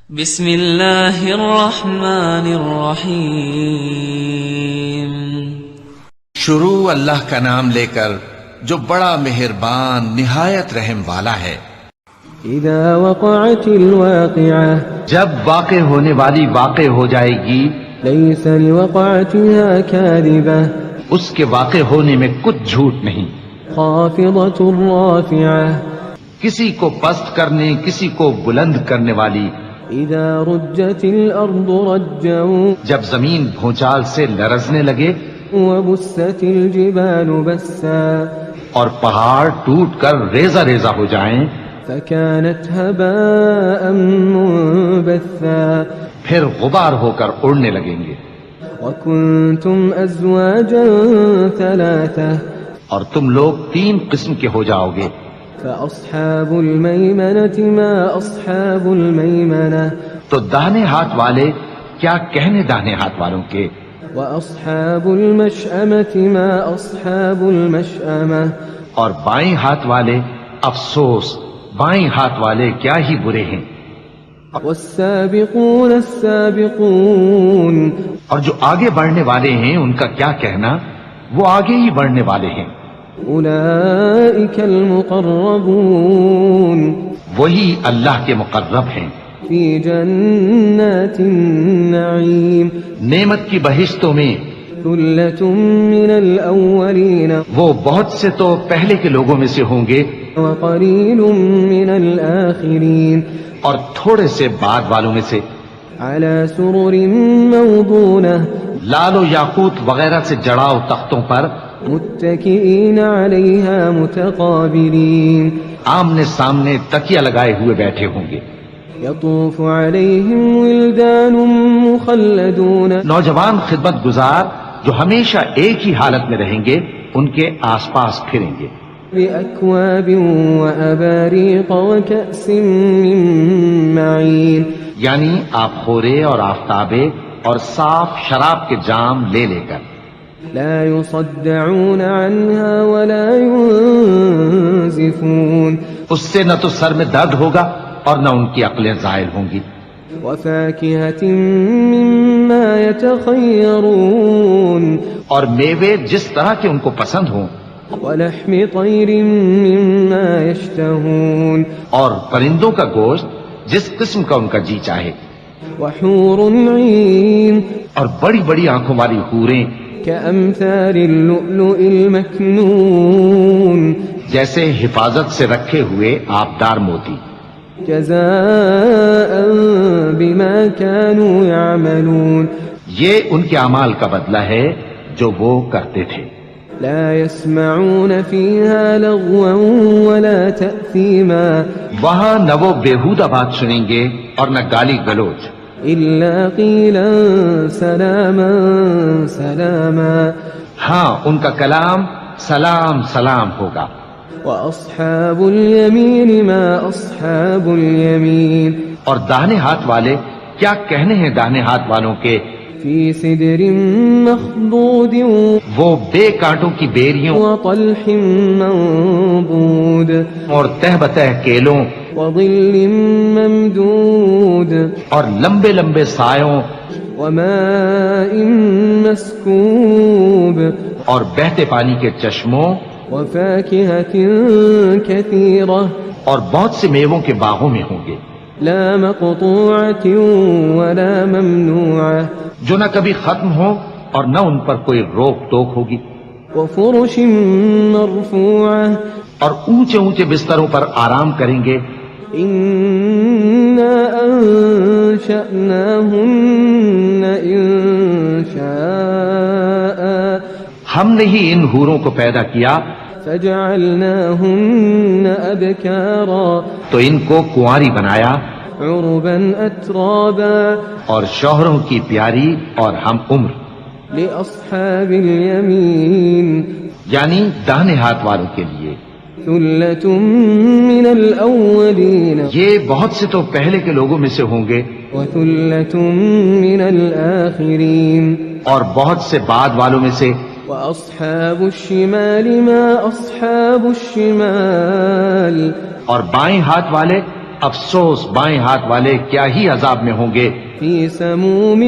بسم اللہ الرحمن الرحیم۔ شروع اللہ کا نام لے کر جو بڑا مہربان نہایت رحم والا ہے۔ اذا وقعت الواقعہ، جب واقع ہونے والی واقع ہو جائے گی، لیس لوقعتها کاذبہ، اس کے واقع ہونے میں کچھ جھوٹ نہیں۔ خافضۃ رافعہ، کسی کو پست کرنے کسی کو بلند کرنے والی۔ اذا رجت الارض رجا، جب زمین بھونچال سے لرزنے لگے وبست الجبال بسا، اور پہاڑ ٹوٹ کر ریزہ ریزہ ہو جائیں، فكانت هباء منبثا، پھر غبار ہو کر اڑنے لگیں گے۔ وكنتم ازواجا ثلاثة، اور تم لوگ 3 قسم کے ہو جاؤ گے۔ فأصحاب الميمنة ما أصحاب الميمنة، تو داہنے ہاتھ والے کیا کہنے داہنے ہاتھ والوں کے، وأصحاب المشأمة ما أصحاب المشأمة، اور بائیں ہاتھ والے افسوس بائیں ہاتھ والے کیا ہی برے ہیں۔ والسابقون السابقون، اور جو آگے بڑھنے والے ہیں ان کا کیا کہنا، وہ آگے ہی بڑھنے والے ہیں۔ أولئك المقربون، وہی اللہ کے مقرب ہیں، في جنات النعيم، نعمت کی بہشتوں میں۔ ثلة من الأولين، وہ بہت سے تو پہلے کے لوگوں میں سے ہوں گے، وقليل من الآخرين، اور تھوڑے سے بعد والوں میں سے۔ على سرر موضونة، لال و یاقوت وغیرہ سے جڑاؤ تختوں پر، متكئين عليها متقابلين، آمنے سامنے تکیہ لگائے ہوئے بیٹھے ہوں گے۔ يطوف عليهم ولدان مخلدون، نوجوان خدمت گزار جو ہمیشہ ایک ہی حالت میں رہیں گے ان کے آس پاس پھریں گے۔ بأكواب وأباريق وكأس من معين، یعنی آپ خورے اور آفتابے اور صاف شراب کے جام لے لے کر۔ لا يصدعون عنها ولا ينزفون، اس سے نہ تو سر میں درد ہوگا اور نہ ان کی عقلیں زائل ہوں گی۔ وفاكهة مما يتخيرون، اور میوے جس طرح کے ان کو پسند ہوں، ولحم طير مما يشتهون، اور پرندوں کا گوشت جس قسم کا ان کا جی چاہے، وحور عين اور بڑی بڑی آنکھوں والی حوریں كأمثال اللؤلؤ المكنون، جیسے حفاظت سے رکھے ہوئے آبدار موتی۔ جزاء بما كانوا يعملون، یہ ان کے اعمال کا بدلہ ہے جو وہ کرتے تھے۔ لا يسمعون فيها لغوا ولا تأثيما، وہاں نہ وہ بیہودہ بات سنیں گے اور نہ گالی گلوچ، إلا قيلا سلاما سلاما، ہاں ان کا کلام سلام سلام ہوگا۔ وأصحاب اليمين ما أصحاب اليمين، اور داہنے ہاتھ والے کیا کہنے ہیں داہنے ہاتھ والوں کے، في سدر مخضود وہ بے کانٹوں کی بیریوں وطلح منضود، اور تہ بتہ کیلوں وظل ممدود، اور لمبے لمبے سایوں وماء مسكوب، اور بہتے پانی کے چشموں وفاكهة كثيرة، اور بہت سے میووں کے باغوں میں ہوں گے، لا مقطوعة ولا ممنوعة، جو نہ کبھی ختم ہو اور نہ ان پر کوئی روک ٹوک ہوگی، وفرش مرفوعة، اور اونچے اونچے بستروں پر آرام کریں گے. إنا أنشأناهن إنشاء ہم نے ہی ان حوروں کو پیدا کیا فجعلناهن أبكارا تو ان کو کنواری بنایا عربا أترابا اور شوہروں کی پیاری اور ہم عمر لأصحاب اليمين یعنی داہنے ہاتھ والوں کے لیے. ثلة من الأولين یہ بہت سے تو پہلے کے لوگوں میں سے ہوں گے وثلة من الآخرين اور بہت سے بعد والوں میں سے. وأصحاب الشمال ما أصحاب الشمال اور بائیں ہاتھ والے افسوس بائیں ہاتھ والے کیا ہی عذاب میں ہوں گے، فی سموم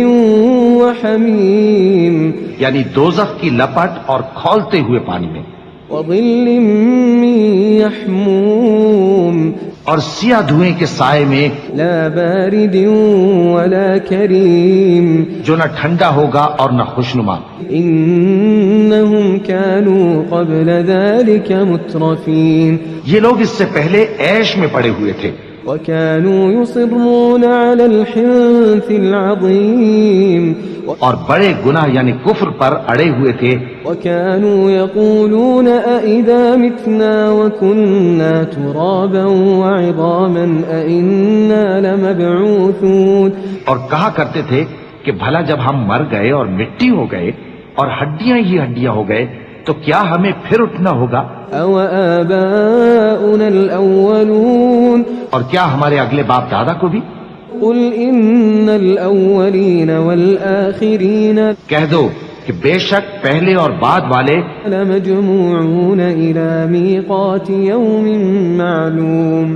وحمیم یعنی دوزخ کی لپٹ اور کھولتے ہوئے پانی میں، وظل من یحموم اور سیاہ دھوئیں کے سائے میں لا بارد ولا کریم جو نہ ٹھنڈا ہوگا اور نہ خوشنما۔ انہم كانوا قبل ذلك مترفین یہ لوگ اس سے پہلے عیش میں پڑے ہوئے تھے، وكانوا يصرون على الحنث العظیم اور بڑے گناہ یعنی کفر پر اڑے ہوئے تھے، وكانوا يقولون أئذا متنا وكنا ترابا وعظاما أئنا لمبعوثون اور کہا کرتے تھے کہ بھلا جب ہم مر گئے اور مٹی ہو گئے اور ہڈیاں ہی ہڈیاں ہو گئے تو کیا ہمیں پھر اٹھنا ہوگا؟ أو آباؤنا الأولون اور کیا ہمارے اگلے باپ دادا کو بھی؟ قل إن الأولين والآخرين کہہ دو کہ بے شک پہلے اور بعد والے لمجموعون إلى ميقات يوم معلوم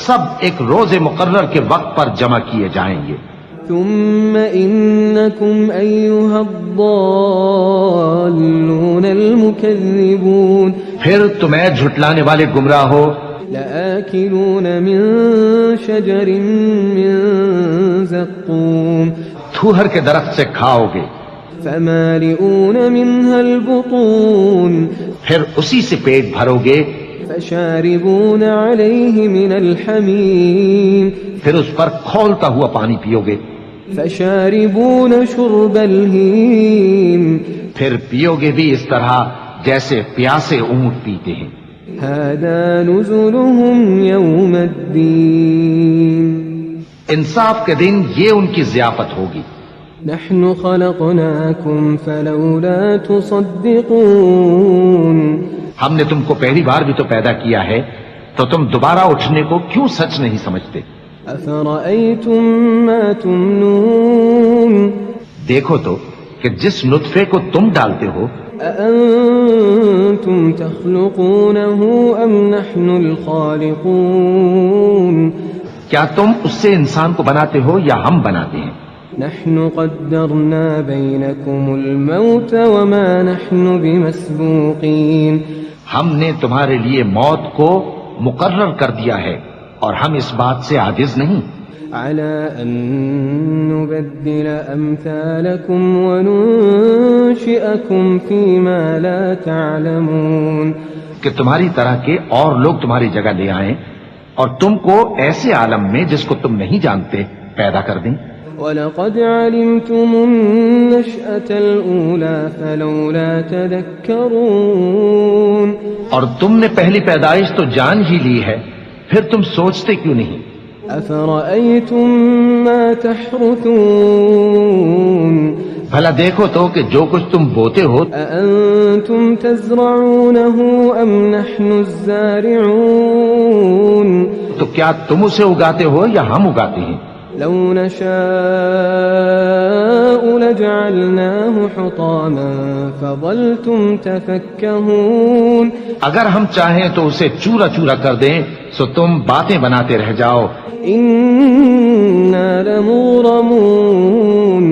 سب ایک روز مقرر کے وقت پر جمع کیے جائیں گے، ثم إنكم أيها الضالون المكذبون پھر تمہیں جھٹلانے والے گمراہ ہو، لآكلون من شجر من زقوم تھوہر کے درخت سے کھاؤ گے، فمالئون منها البطون پھر اسی سے پیٹ بھرو گے، فشاربون عليه من الحميم پھر اس پر کھولتا ہوا پانی پیو گے، فشاربون شرب الهيم پھر پیو گے بھی اس طرح جیسے پیاسے اونٹ پیتے ہیں۔ هذا نزلهم يوم الدين انصاف کے دن یہ ان کی ضیافت ہوگی۔ نحن خلقناكم فلولا تصدقون ہم نے تم کو پہلی بار بھی تو پیدا کیا ہے تو تم دوبارہ اٹھنے کو کیوں سچ نہیں سمجھتے؟ أفرأيتم ما تمنون دیکھو تو کہ جس نطفے کو تم ڈالتے ہو أأنتم تخلقونه أم نحن الخالقون کیا تم اس سے انسان کو بناتے ہو یا ہم بناتے ہیں؟ نحن قدرنا بينكم الموت وما نحن بمسبوقين ہم نے تمہارے لیے موت کو مقرر کر دیا ہے اور ہم اس بات سے عاجز نہیں، على أن نبدل أمثالكم وننشئكم فيما لا تعلمون کہ تمہاری طرح کے اور لوگ تمہاری جگہ لے آئیں اور تم کو ایسے عالم میں جس کو تم نہیں جانتے پیدا کر دیں۔ وَلَقَدْ عَلِمْتُمُ النَّشْأَةَ الْأُولَى فَلَوْلَا تَذَكَّرُونَ اور تم نے پہلی پیدائش تو جان ہی لی ہے، پھر تم سوچتے کیوں نہیں؟ أَفَرَأَيْتُم مَّا تَحْرُثُونَ بھلا دیکھو تو کہ جو کچھ تم بوتے ہو أَأَنتُمْ تَزْرَعُونَهُ أَمْ نَحْنُ الزَّارِعُونَ تو کیا تم اسے اگاتے ہو یا ہم اگاتے ہیں؟ لو نشاء لجعلناه حطاما فظلتم تفكهون اگر ہم چاہیں تو اسے چورا چورا کر دیں سو تم باتیں بناتے رہ جاؤ إنا لمغرمون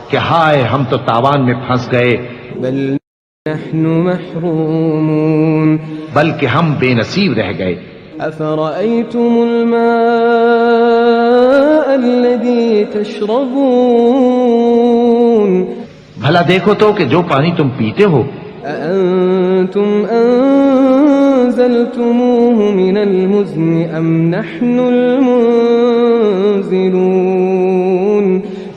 کہ ہائے ہم تو تاوان میں پھنس گئے، بل نحن محرومون بلکہ ہم بے نصیب رہ گئے۔ أفرأيتم الماء الذي تشربون بھلا دیکھو تو کہ جو پانی تم پیتے ہو أأنتم أنزلتموه من المزن أم نحن المنزلون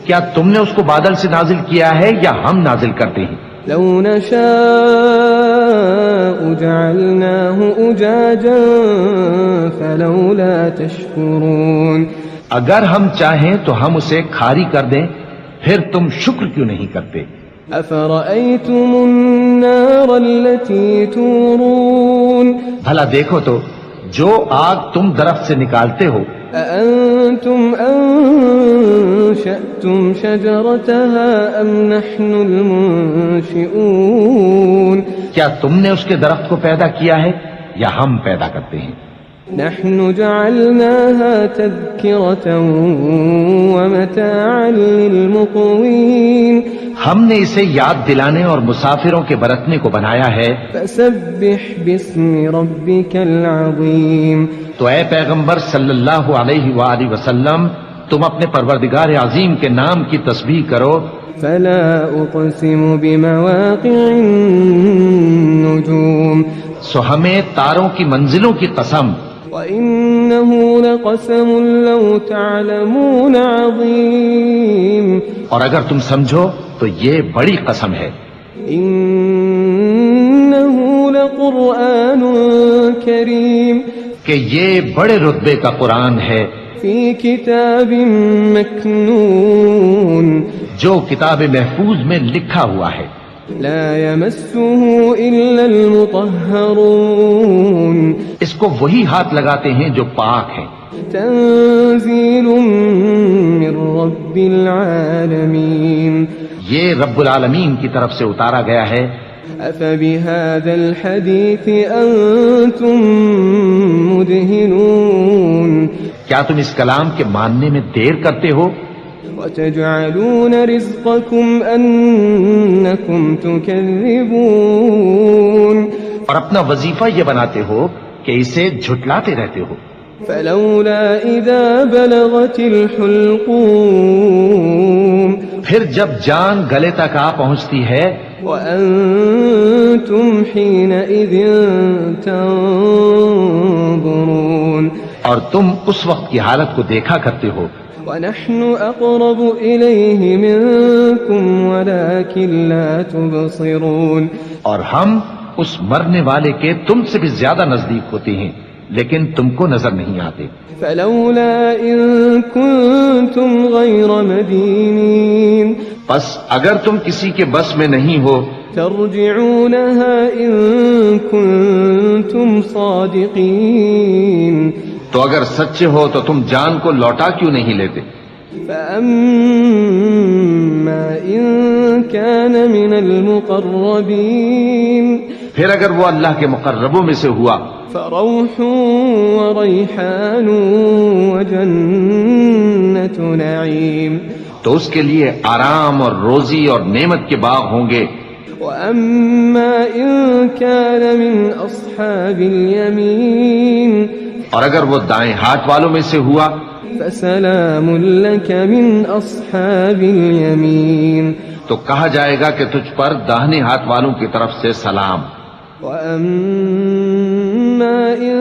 کیا تم نے اس کو بادل سے نازل کیا ہے یا ہم نازل کرتے ہیں؟ لو نشاء جعلناه أجاجا فلولا تشكرون اگر ہم چاہیں تو ہم اسے کھاری کر دیں، پھر تم شکر کیوں نہیں کرتے؟ أفرأيتم النار التي تورون بھلا دیکھو تو جو آگ تم درخت سے نکالتے ہو أأنتم أنشأتم شجرتها أم نحن المنشئون کیا تم نے اس کے درخت کو پیدا کیا ہے یا ہم پیدا کرتے ہیں؟ نحن جعلناها تذكرة ومتاعا للمقوين ہم نے اسے یاد دلانے اور مسافروں کے برتنے کو بنایا ہے. فسبح باسم ربك العظيم. تو اے پیغمبر صلی اللہ علیہ وآلہ وسلم تم اپنے پروردگار عظیم کے نام کی تسبیح کرو. فلا أقسم بمواقع النجوم سو ہمیں تاروں کی منزلوں کی قسم. وإنه لقسم لو تعلمون عظيم. اور اگر تم سمجھو تو یہ بڑی قسم ہے. إنه لقرآن كريم. کہ یہ بڑے رتبے کا قرآن ہے. في كتاب مكنون. جو کتاب محفوظ میں لکھا ہوا ہے. لا يمسه إلا المطهرون. اس کو وہی ہاتھ لگاتے ہیں جو پاک ہیں. تنزيل من رب العالمين. یہ رب العالمین کی طرف سے اتارا گیا ہے. أفبهذا الحديث أنتم مدهنون. کیا تم اس کلام کے ماننے میں دیر کرتے ہو؟ وتجعلون رزقكم أنكم تكذبون. اور اپنا وظیفہ یہ بناتے ہو کہ اسے جھٹلاتے رہتے ہو. فلولا إذا بلغت الحلقوم. پھر جب جان گلے تک آ پہنچتی ہے وأنتم حينئذ تنظرون. اور تم اس وقت کی حالت کو دیکھا کرتے ہو. ونحن أقرب إليه منكم ولكن لا تبصرون. اور ہم اس مرنے والے کے تم سے بھی زیادہ نزدیک ہوتے ہیں لیکن تم کو نظر نہیں آتے. فلولا إن كنتم غير مدينين. بس اگر تم کسی کے بس میں نہیں ہو ترجعونها إن كنتم صادقين. تو اگر سچے ہو تو تم جان کو لوٹا کیوں نہیں لیتے؟ فأما إن كان من المقربين. پھر اگر وہ اللہ کے مقربوں میں سے ہوا فروح وريحان وجنة نعيم. تو اس کے لیے آرام اور روزی اور نعمت کے باغ ہوں گے. وأما إن كان من أصحاب اليمين. اور اگر وہ دائیں ہاتھ والوں میں سے ہوا فسلام لك من أصحاب اليمين. تو کہا جائے گا کہ تجھ پر داہنے ہاتھ والوں کی طرف سے سلام. وأما إن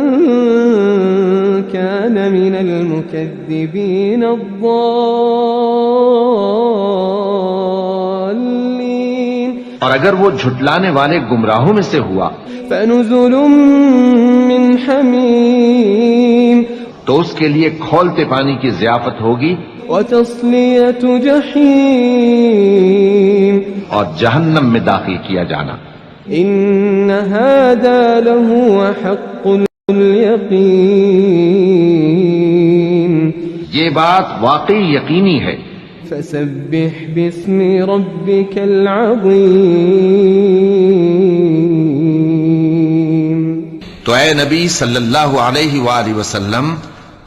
كان من المكذبين الضالين. اور اگر وہ جھٹلانے والے گمراہوں میں سے ہوا فنزل من حمیم. تو اس کے لیے کھولتے پانی کی ضیافت ہوگی وتصلیۃ جحیم. اور جہنم میں داخل کیا جانا. ان هذا لهو حق اليقین. یہ بات واقعی یقینی ہے. فسبح باسم ربك العظیم. تو اے نبی صلی اللہ علیہ وآلہ وسلم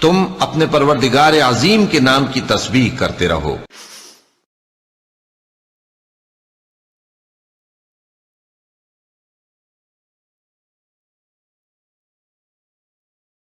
تم اپنے پروردگار عظیم کے نام کی تسبیح کرتے رہو.